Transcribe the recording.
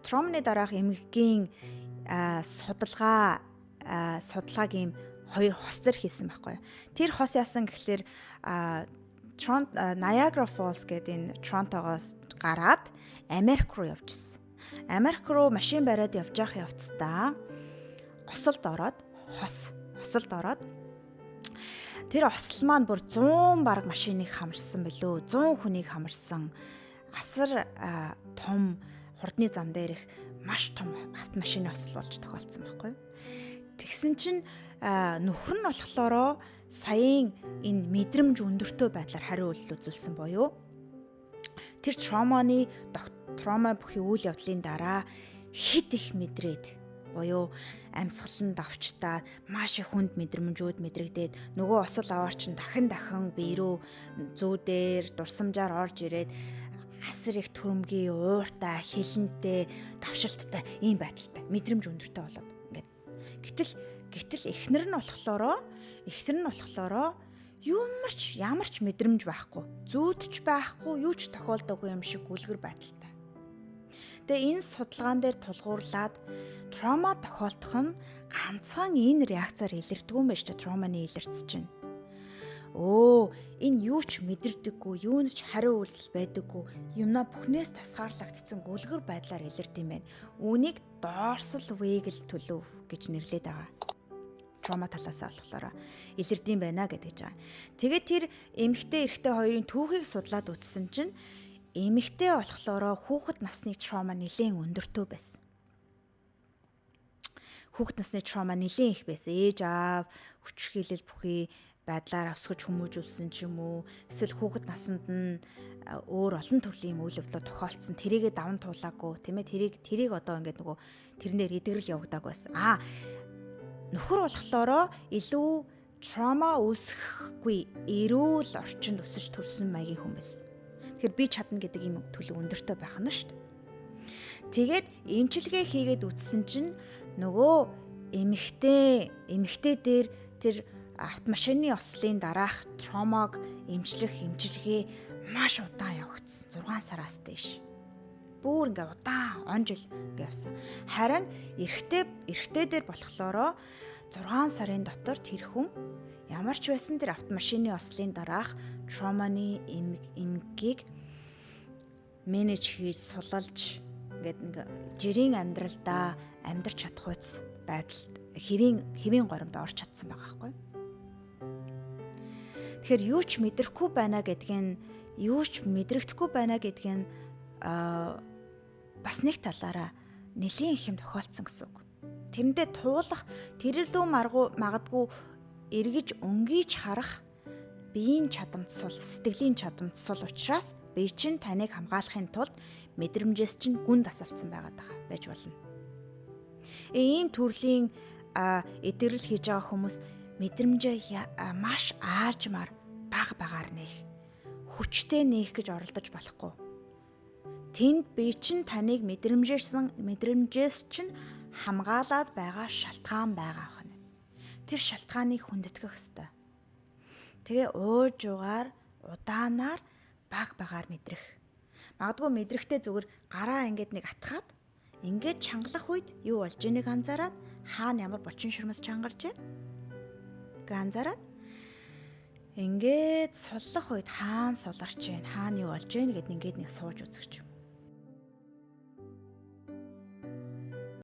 тромны дараах эмгэгийн судалгаагийн хоёр хос төр хийсэн байхгүй. Тэр хос яасан гэхэлэр Niagara Falls гэдэг энэ Торонтогоос гараад Америк руу явж ирсэн. Америк руу машин бариад явж явах явцдаа хосолд ороод тэр осол маань бүр 100 бараг машиныг хамарсан билүү, 100 хүнийг хамарсан асар том хурдны зам дээрх маш том автомашины осол болж тохиолдсон байхгүй. Тэгсэн чинь нөхөр нь болохлоороо саяын энэ мэдрэмж өндөртөө байдлаар хариу үйлдэл үзүүлсэн боيو. Тэр трома бүхий үйл явдлын дараа хит их мэдрээд боيو амьсгаланд авчтаа маш их хүнд мэдрэмжүүд мэдрэгдээд нөгөө осол аваар чинь дахин бие рүү зүүдээр дурсамжаар орж ирээд асар их түрэмгий, ууртай, хилэнтэй, давшилттай ийм байдалтай мэдрэмж өндөртэй болоод ингээд. Гэтэл эхнэр нь болохлоороо ямар ч мэдрэмж байхгүй, зүүдч байхгүй, юу ч тохиолдоогүй юм шиг гүлгэр байдалтай. Тэгээ энэ судалгаан дээр тулгуурлаад трома тохиолдох нь ганцхан энэ реакцаар илэрдэг юм байна шүү дээ, троманы илэрц чинь. Энэ юу ч мэдэрдэггүй, юунд ч хариу үйлдэл байдаггүй, юмнаа бүхнээс тасгаарлагдсан гүлгэр байдлаар илэрдэг юм байна. Үүнийг dorsal vagal төлөв гэж нэрлэдэг байгаа. Трома талаас болохоор илэрдэм байна гэдэг жаа. Тэгээд тэр эмэгтэй эрэгтэй хоёрын түүхийг судлаад үзсэн чинь эмэгтэй болохлоороо хүүхэд насны трома нэлээд өндөртөө байсан. Хүүхэд насны трома нэлээд их байсан. Ээж аав хүчрхийлэл бүхий байдлаар авсгаж хүмүүжүүлсэн ч юм уу, эсвэл хүүхэд насанд нь өөр олон төрлийн үйл явдлууд тохиолдсон. Тэрийгэ даван туулаагүй, тийм ээ, тэрийг одоо ингээд нөгөө тэрнээр эдгэрэл явагдааг байсан. Нөхөр болохлоороо илүү трома үүсэхгүй, эрүүл орчинд өсөж төрсөн маягийн хүн байсан. Тэгэхээр би чадна гэдэг юм төлөв өндөртөө байх нь шүү дээ. Тэгээд эмчилгээ хийгээд үтсэн чинь нөгөө эмэгтэй дээр тэр автомашины ослын дараах тромаг эмчилгээ маш удаан явагдсан. 6 сараас дээш. Бүр ингээ удаан он жил явсан. Харин эрэгтэй дээр болохлоороо 6 сарын дотор тэр хүн ямар ч байсан тэр автомашины ослын дараах троманы эмгэгийг менеж хийж сулалж ингээ жирийн амьдралдаа амьдарч чадах үс байдалд хэвийн горимд орж чадсан байгаа байхгүй. Тэгэхээр юу ч мэдрэхгүй байна гэдгийг бас нэг талаараа нэлийн их юм тохиолдсон гэсэн үг. Тэрэндээ туулах, тэрэлүү магадгүй эргэж өнгийж харах биеийн чадамтсал, сэтгэлийн чадамтсал учраас бие чинь таныг хамгаалахын тулд мэдрэмжээс чинь гүн тасалдсан байж болно. Ийм төрлийн эдгэрэл хийж байгаа хүмүүс мэдрэмжээ маш аажмаар багаар нээх, хүчтэй нээх гэж оролдож болохгүй. Тэнд бие чинь таныг мэдрэмжээс чинь хамгаалаад байгаа шалтгаан байгаа ахна. Тэр шалтгааныг хүндэтгэх ёстой. Тэгээ уужуугаар, удаанаар багаар мэдрэх. Магадгүй мэдрэхтэй зүгээр гараа ингээд нэг атгаад ингээд чангалах үед юу болж ийнэг анзаараад хаана ямар булчин ширмэс чангарч байна. Анзаараад ингээд суллах үед хаана суларч байна, хаана юу болж байна гэд ингээд нэг сууж үзэж.